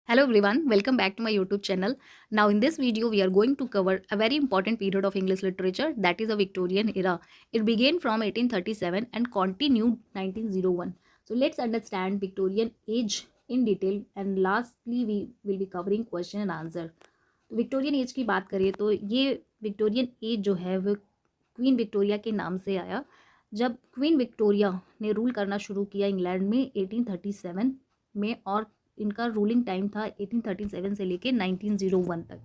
Hello everyone, welcome back to my YouTube channel. Now in this video we are going to cover a very important period of English literature, that is the Victorian era. It began from 1837 and continued 1901. So let's understand Victorian age in detail and lastly we will be covering question and answer. तो Victorian age की बात करें तो ये Victorian age जो है वो queen Victoria के नाम से आया। जब क्वीन विक्टोरिया ने रूल करना शुरू किया इंग्लैंड में 1837 में, और इनका रूलिंग टाइम था 1837 से लेके 1901 तक।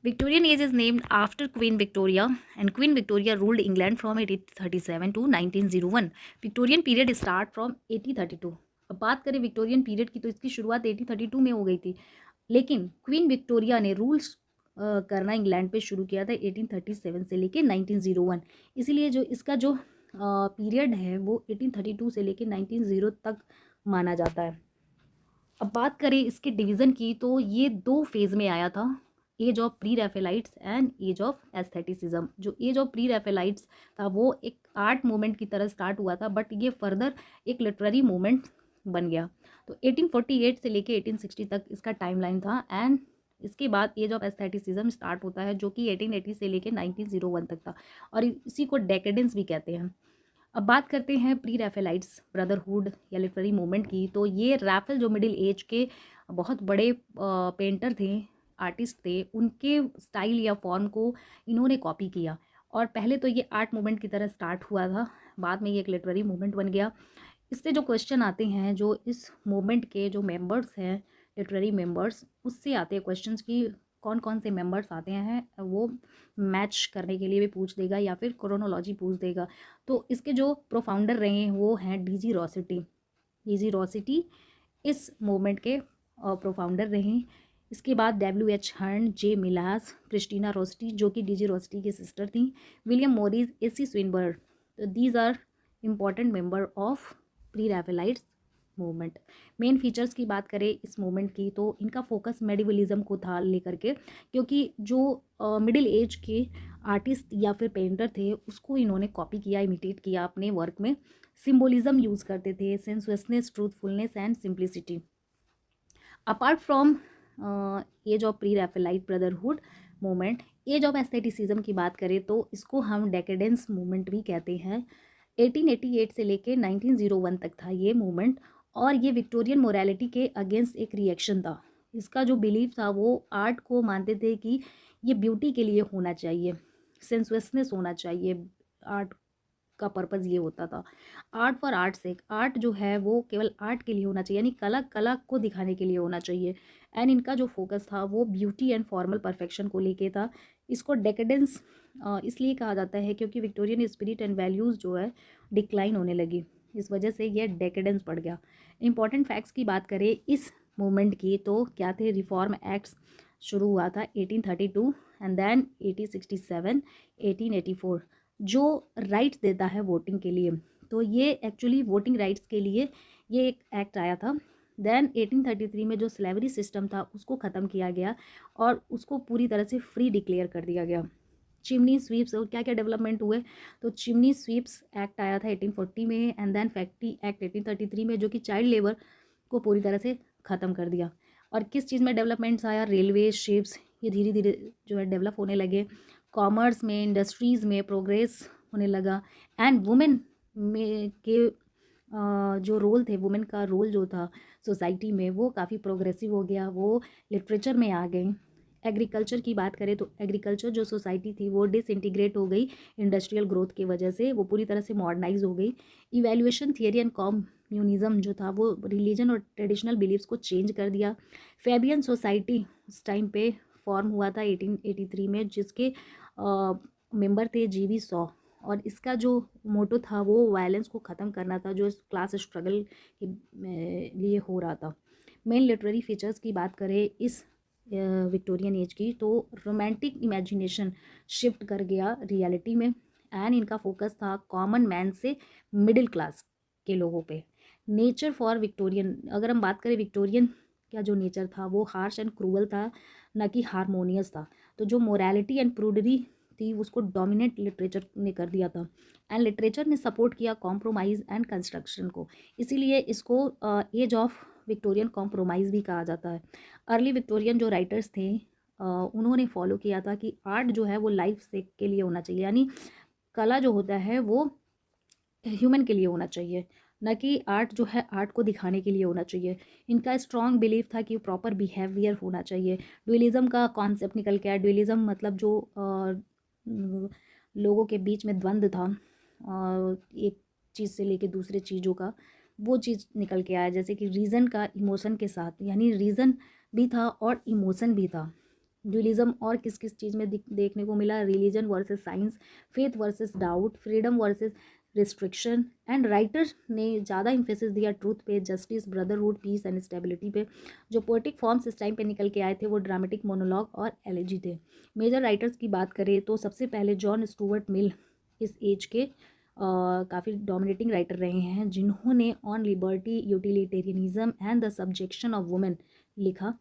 Victorian age is named after Queen Victoria and Queen Victoria ruled England from 1837 to 1901। Victorian period start from 1832। अब बात करें विक्टोरियन पीरियड की तो इसकी शुरुआत 1832 में हो गई थी, लेकिन क्वीन विक्टोरिया ने रूल्स करना इंग्लैंड पे शुरू किया था 1837 से लेके 1901। इसीलिए जो इसका जो पीरियड है वो 1832 से लेके 1900 तक माना जाता है। अब बात करें इसके डिवीज़न की तो ये दो फेज़ में आया था, age of pre Raphaelites and age of aestheticism. जो एज ऑफ प्री रैफेलाइट्स था वो एक आर्ट मूवमेंट की तरह स्टार्ट हुआ था, बट ये फर्दर एक लिटरेरी मूवमेंट बन गया। तो 1848 से लेके 1860 तक इसका टाइमलाइन था एंड इसके बाद एज ऑफ एस्थेटिसिज्म स्टार्ट होता है जो कि 1880 से लेके 1901 तक था, और इसी को डेकेडेंस भी कहते हैं। अब बात करते हैं प्री रैफेलाइट्स ब्रदरहुड या लिटरेरी मूवमेंट की। तो ये रैफेल जो मिडिल एज के बहुत बड़े पेंटर थे, आर्टिस्ट थे, उनके स्टाइल या फॉर्म को इन्होंने कॉपी किया। और पहले तो ये आर्ट मूवमेंट की तरह स्टार्ट हुआ था, बाद में ये एक लिटरेरी मूवमेंट बन गया। इससे जो क्वेश्चन आते हैं, जो इस मूवमेंट के जो मेंबर्स हैं, लिटरेरी मेंबर्स, उससे आते हैं क्वेश्चंस की कौन कौन से मेंबर्स आते हैं, वो मैच करने के लिए भी पूछ देगा या फिर क्रोनोलॉजी पूछ देगा। तो इसके जो प्रोफाउंडर रहे हैं वो हैं डीजी रॉसिटी। डीजी रॉसिटी इस मूवमेंट के प्रोफाउंडर रहे। इसके बाद डब्ल्यू.एच. हर्न, जे. मिलास, क्रिस्टीना रॉसिटी जो कि डीजी रॉसिटी की सिस्टर थी, विलियम मॉरिस, ए.सी. स्विनबर्न। तो these are important member of pre Raphaelites movement. Main features की बात करें इस मूवमेंट की तो इनका फोकस मेडिवलिज्म को था लेकर के, क्योंकि जो मिडिल एज के आर्टिस्ट या फिर पेंटर थे उसको इन्होंने कॉपी किया, इमिटेट किया अपने वर्क में। सिम्बोलिज्म यूज़ करते थे, sensuousness, truthfulness and simplicity. Apart from age of pre Raphaelite brotherhood movement, age of aestheticism की बात करें तो इसको हम डेकेडेंस मूवमेंट भी कहते हैं। 1888 से लेके 1901 तक था ये मूवमेंट, और ये विक्टोरियन मोरालिटी के अगेंस्ट एक रिएक्शन था। इसका जो बिलीफ था वो आर्ट को मानते थे कि ये ब्यूटी के लिए होना चाहिए, सेंसुअसनेस होना चाहिए। आर्ट का पर्पज़ ये होता था, art for art sake. Art जो है वो केवल आर्ट के लिए होना चाहिए, यानी कला कला को दिखाने के लिए होना चाहिए। एंड इनका जो फोकस था वो ब्यूटी एंड फॉर्मल परफेक्शन को लेके था। इसको डेकेडेंस इसलिए कहा जाता है क्योंकि विक्टोरियन स्पिरिट एंड वैल्यूज़ जो है डिक्लाइन होने लगी, इस वजह से ये डेकेडेंस बढ़ गया। इंपॉर्टेंट फैक्ट्स की बात करें इस मूवमेंट की तो क्या थे, रिफॉर्म एक्ट्स शुरू हुआ था 1832 एंड देन 1867, 1884 जो राइट्स देता है वोटिंग के लिए। तो ये एक्चुअली वोटिंग राइट्स के लिए ये एक एक्ट आया था। देन 1833 में जो स्लेवरी सिस्टम था उसको ख़त्म किया गया और उसको पूरी तरह से फ्री डिक्लेयर कर दिया गया। चिमनी स्वीप्स और क्या क्या डेवलपमेंट हुए, तो चिमनी स्वीप्स एक्ट आया था 1840 में एंड देन फैक्ट्री एक्ट 1833 में जो कि चाइल्ड लेबर को पूरी तरह से ख़त्म कर दिया। और किस चीज़ में डेवलपमेंट्स आया, रेलवे, शिप्स, ये धीरे धीरे जो है डेवलप होने लगे। कॉमर्स में, इंडस्ट्रीज़ में प्रोग्रेस होने लगा। एंड वुमेन में के जो रोल थे, वुमेन का रोल जो था सोसाइटी में वो काफ़ी प्रोग्रेसिव हो गया, वो लिटरेचर में आ गई। एग्रीकल्चर की बात करें तो एग्रीकल्चर जो सोसाइटी थी वो डिसइंटीग्रेट हो गई इंडस्ट्रियल ग्रोथ की वजह से, वो पूरी तरह से मॉडर्नाइज हो गई। इवैल्यूएशन थियरी एंड कम्युनिज्म जो था वो रिलीजन और ट्रेडिशनल बिलीव्स को चेंज कर दिया। फेबियन सोसाइटी उस टाइम पे फॉर्म हुआ था 1883 में, जिसके मेंबर थे जी.वी. सॉ, और इसका जो मोटो था वो वायलेंस को ख़त्म करना था जो क्लास स्ट्रगल के लिए हो रहा था। मेन लिटरेरी फीचर्स की बात करें इस विक्टोरियन एज की तो रोमांटिक इमेजिनेशन शिफ्ट कर गया रियलिटी में, एंड इनका फोकस था कॉमन मैन से मिडिल क्लास के लोगों पे। नेचर फॉर विक्टोरियन, अगर हम बात करें विक्टोरियन का जो नेचर था वो हार्श एंड क्रूअल था, ना कि हारमोनियस था। तो जो मोरालिटी एंड प्रूडरी थी उसको डोमिनेट लिटरेचर ने कर दिया था, एंड लिटरेचर ने सपोर्ट किया कॉम्प्रोमाइज़ एंड कंस्ट्रक्शन को। इसीलिए इसको एज ऑफ विक्टोरियन कॉम्प्रोमाइज़ भी कहा जाता है। अर्ली विक्टोरियन जो राइटर्स थे उन्होंने फॉलो किया था कि आर्ट जो है वो लाइफ सेक के लिए होना चाहिए, यानी कला जो होता है वो ह्यूमन के लिए होना चाहिए, ना कि आर्ट जो है आर्ट को दिखाने के लिए होना चाहिए। इनका स्ट्रॉन्ग बिलीफ था कि प्रॉपर बिहेवियर होना चाहिए। ड्यूलिज्म का कॉन्सेप्ट निकल के आया। ड्यूलिज्म मतलब जो लोगों के बीच में द्वंद्व था एक चीज़ से लेके दूसरे चीज़ों का, वो चीज़ निकल के आया। जैसे कि रीज़न का इमोशन के साथ, यानी रीज़न भी था और इमोशन भी था। ड्यूलिज्म और किस किस चीज़ में देखने को मिला? Religion versus science, faith versus doubt, freedom versus restriction. And writer ने ज़्यादा इम्फेसिस दिया ट्रूथ पे, justice, brotherhood, peace and stability पे। जो पोएटिक फॉर्म्स इस टाइम पे निकल के आए थे वो ड्रामेटिक मोनोलॉग और एलेजी थे। मेजर राइटर्स की बात करें तो सबसे पहले जॉन स्टुअर्ट मिल इस एज के काफ़ी डोमिनेटिंग राइटर रहे हैं, जिन्होंने on liberty, utilitarianism and the subjection of women लिखा।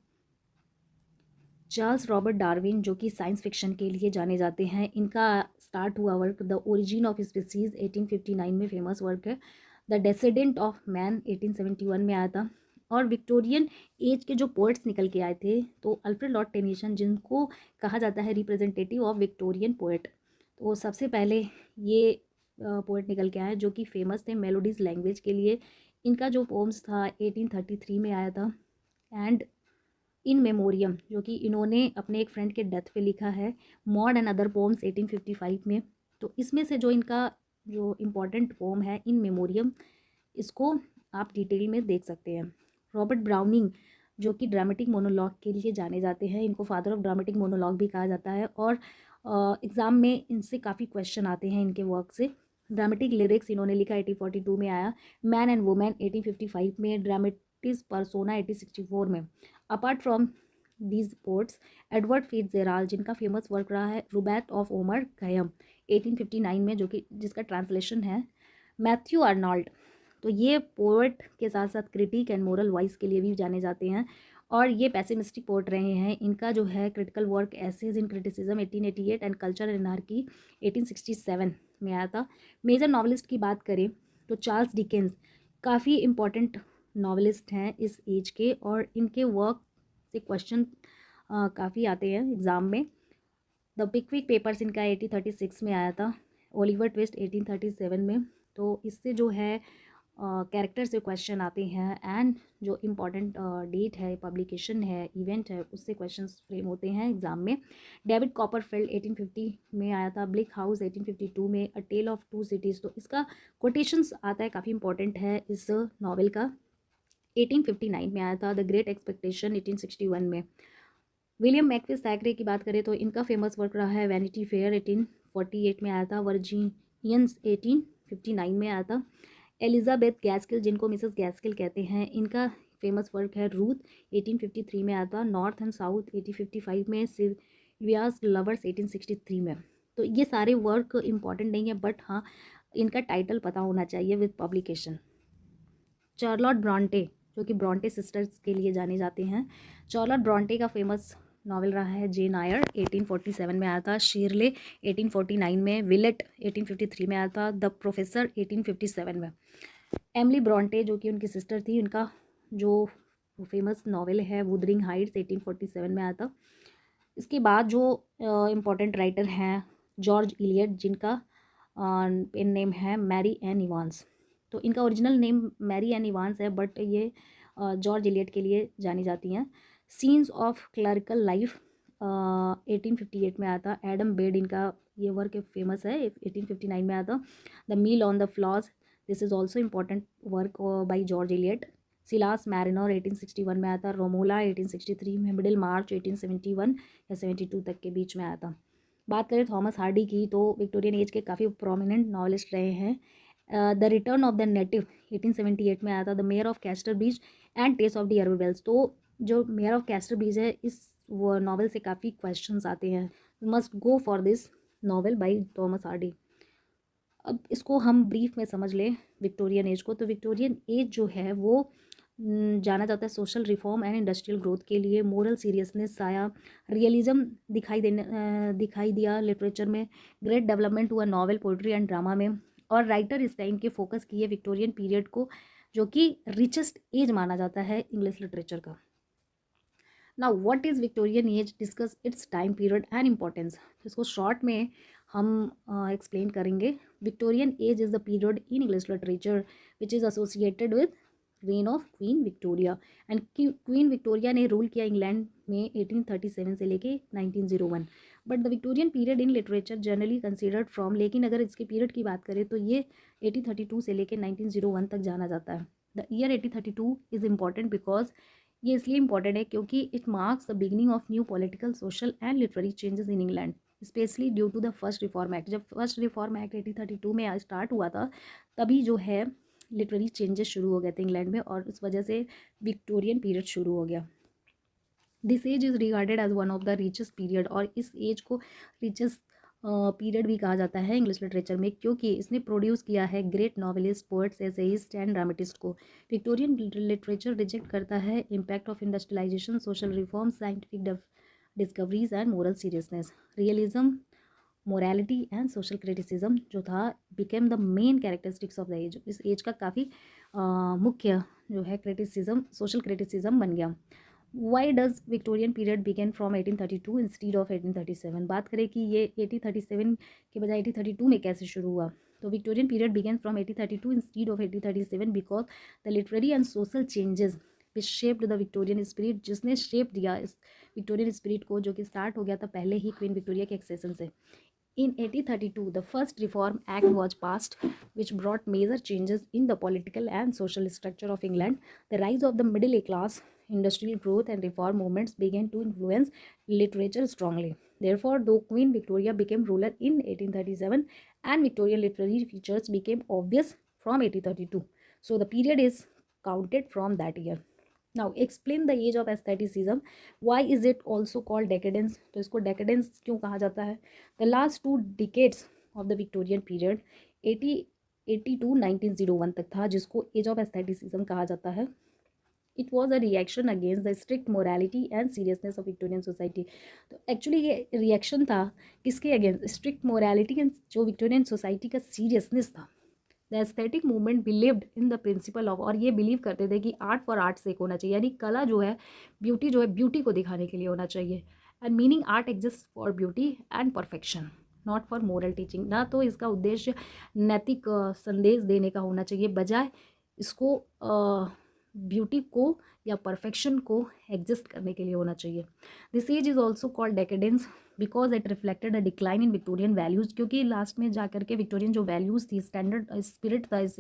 चार्ल्स रॉबर्ट डार्विन जो कि साइंस फिक्शन के लिए जाने जाते हैं, इनका स्टार्ट हुआ work the origin of species 1859 में फेमस वर्क है। द डेसेडेंट ऑफ मैन 1871 में आया था। और विक्टोरियन एज के जो पोइट्स निकल के आए थे तो अल्फ्रेड लॉर्ड टेनिसन, जिनको कहा जाता है रिप्रेजेंटेटिव ऑफ विक्टोरियन पोएट, तो सबसे पहले ये पोएट निकल के आए जो कि फेमस थे मेलोडीज लैंग्वेज के लिए। इनका जो पोम्स था 1833 में आया था। एंड इन मेमोरियम जो कि इन्होंने अपने एक फ्रेंड के डेथ पे लिखा है। मॉड एंड अदर पोम्स 1855 में। तो इसमें से जो इनका जो इम्पोर्टेंट पोम है इन मेमोरियम, इसको आप डिटेल में देख सकते हैं। रॉबर्ट ब्राउनिंग जो कि ड्रामेटिक मोनोलॉग के लिए जाने जाते हैं, इनको फादर ऑफ ड्रामेटिक मोनोलॉग भी कहा जाता है। और एग्ज़ाम में इनसे काफ़ी क्वेश्चन आते हैं इनके वर्क से। ड्रामेटिक लिरिक्स इन्होंने लिखा 1842 में आया। मैन एंड वुमेन 1855 में। ड्रामेटिस परसोना 1864 में। Apart from these poets, Edward Fitzgerald जिनका फेमस वर्क रहा है रुबैत ऑफ ओमर खयम 1859 में, जो कि जिसका ट्रांसलेशन है मैथ्यू आर्नल्ड। तो ये पोएट के साथ साथ क्रिटिक एंड मोरल वॉइस के लिए भी जाने जाते हैं और ये पैसिमिस्टिक पोएट रहे हैं। इनका जो है critical work essays in criticism 1888 and culture and anarchy 1867 में आया था। मेजर नॉवलिस्ट की बात करें तो चार्ल्स डिकेंस काफ़ी इम्पॉर्टेंट नॉवलिस्ट हैं इस एज के, और इनके वर्क से क्वेश्चन काफ़ी आते हैं एग्ज़ाम में। द पिकविक पेपर्स इनका 1836 में आया था। ओलिवर ट्विस्ट 1837 में। तो इससे जो है कैरेक्टर से क्वेश्चन आते हैं एंड जो इम्पॉर्टेंट डेट है, पब्लिकेशन है, इवेंट है, उससे क्वेश्चंस फ्रेम होते हैं एग्जाम में। डेविड कॉपरफील्ड 1850 में आया था। ब्लिक हाउस 1852 में। अ टेल ऑफ टू सिटीज़, तो इसका कोटेशंस आता है, काफ़ी इंपॉर्टेंट है इस नॉवल का। 1859 में आया था। द ग्रेट एक्सपेक्टेशन 1861 में। विलियम मैकफिस थैकरे की बात करें तो इनका फेमस वर्क रहा है वैनिटी फेयर 1848 में आया था। वर्जीनियंस 1859 में आया था। एलिजाबेथ गैस्किल जिनको मिसेस गैस्किल कहते हैं, इनका फेमस वर्क है रूथ 1853 में आया था। नॉर्थ एंड साउथ 1855 में। सिल्वियास लवर्स 1863 में। तो ये सारे वर्क इंपॉर्टेंट नहीं है, बट हाँ इनका टाइटल पता होना चाहिए विद पब्लिकेशन। चार्लोट ब्रॉन्टे जो कि ब्रॉन्टे सिस्टर्स के लिए जाने जाते हैं। चार्लोट ब्रॉन्टे का फेमस नॉवल रहा है जेन आयर 1847 में आया था। शीरले 1849 में। विलेट 1853 में आया था। द प्रोफेसर 1857 में। एमिली ब्रॉन्टे जो कि उनकी सिस्टर थी, उनका जो फेमस नॉवल है वुदरिंग हाइट्स 1847 में आया था। इसके बाद जो इम्पोर्टेंट राइटर हैं जॉर्ज इलियट, जिनका पेन नेम है मैरी एन इवांस। तो इनका original name Mary Ann Evans है, बट ये जॉर्ज इलियट के लिए जानी जाती हैं। सीन्स ऑफ क्लरिकल लाइफ 1858 में आया था। एडम बेड इनका ये वर्क फेमस है 1859 में आया था। The Mill on the Floss, this is also important work by George Eliot. Silas Marner 1861 में आया था। रोमोला 1863 में। मिडिल मार्च 1871 या 72 तक के बीच में आया था। बात करें थॉमस हार्डी की तो विक्टोरियन एज के काफ़ी प्रोमिनेंट नॉवलिस्ट रहे हैं। The return of the native 1878 में आया था। The mayor of Casterbridge and Tess of the एरोवेल्स, तो जो मेयर ऑफ कैस्टर ब्रिज है इस वो नॉवल से काफ़ी क्वेश्चंस आते हैं। Must go for this novel by Thomas Hardy. अब इसको हम ब्रीफ में समझ लें विक्टोरियन एज को, तो विक्टोरियन एज जो है वो जाना जाता है social reform and industrial growth के लिए। मोरल सीरियसनेस आया, रियलिज्म दिखाई दिया लिटरेचर में। ग्रेट डेवलपमेंट हुआ नॉवल, पोइट्री एंड ड्रामा में। और राइटर इस टाइम के फोकस किए विक्टोरियन पीरियड को जो कि रिचेस्ट एज माना जाता है इंग्लिश लिटरेचर का। Now what is Victorian age, discuss it's time period and importance. इसको शॉर्ट में हम एक्सप्लेन करेंगे। Victorian age is the period in English literature which is associated with rain of queen Victoria. And Queen Victoria ने rule किया England में 1837 से लेके 1901। But the Victorian period in literature generally considered from, लेकिन अगर इसके period की बात करें तो ये 1832 से लेके 1901 तक जाना जाता है। The year 1832 is important because, ये इसलिए इंपॉर्टेंट है क्योंकि it marks the beginning of new political, social and literary changes in England, specially due to the first reform act. जब फर्स्ट रिफॉर्म एक्ट 1832 में स्टार्ट हुआ था, तभी जो है लिटरेरी चेंजेस शुरू हो गए थे इंग्लैंड में, और उस वजह से विक्टोरियन पीरियड शुरू हो गया। This age is regarded as one of the richest period, और इस एज को रिचेस्ट पीरियड भी कहा जाता है इंग्लिश लिटरेचर में, क्योंकि इसने प्रोड्यूस किया है great novelist, poets, essayist and dramatist को। विक्टोरियन लिटरेचर रिजेक्ट करता है impact of industrialisation, social reform, scientific discoveries and moral seriousness. Realism, morality and social criticism जो था became the main characteristics of the age. इस age का काफ़ी मुख्य जो है क्रिटिसिज्म, सोशल क्रिटिसिज्म बन गया। Why does Victorian period began from 1832 instead of 1837। बात करें कि ये 1837 के बजाय 1832 में कैसे शुरू हुआ, तो Victorian period began from 1832 instead of 1837 because the literary and social changes which shaped the Victorian spirit, जिसने शेप दिया इस विक्टोरियन स्पिरिट को, जो कि स्टार्ट हो गया था पहले ही क्वीन विक्टोरिया के एक्सेशन से। In 1832, the first Reform Act was passed, which brought major changes in the political and social structure of England. The rise of the middle class, industrial growth, and reform movements began to influence literature strongly. Therefore, though Queen Victoria became ruler in 1837, and Victorian literary features became obvious from 1832, so the period is counted from that year. Now explain the age of aestheticism, why is it also called decadence. तो इसको decadence क्यों कहा जाता है? The last 2 decades of the Victorian period 1880 to 1901 तक था, जिसको as of aestheticism कहा जाता है। It was a reaction against the strict morality and seriousness of Victorian society. तो एक्चुअली ये रिएक्शन था किसके अगेंस्ट? स्ट्रिक्ट मोरालिटी एंड जो विक्टोरियन सोसाइटी का सीरियसनेस था। The aesthetic movement believed in the principle of, और ये बिलीव करते थे कि आर्ट फॉर आर्ट सेक होना चाहिए, यानी कला जो है, ब्यूटी जो है, ब्यूटी को दिखाने के लिए होना चाहिए। And meaning art exist for beauty and perfection, not for moral teaching. ना तो इसका उद्देश्य नैतिक संदेश देने का होना चाहिए, बजाय इसको ब्यूटी को या परफेक्शन को एग्जिस्ट करने के लिए होना चाहिए। This age is also called decadence because it reflected a decline in Victorian values, क्योंकि लास्ट में जाकर के विक्टोरियन जो वैल्यूज़ थी, स्टैंडर्ड स्पिरिट था इस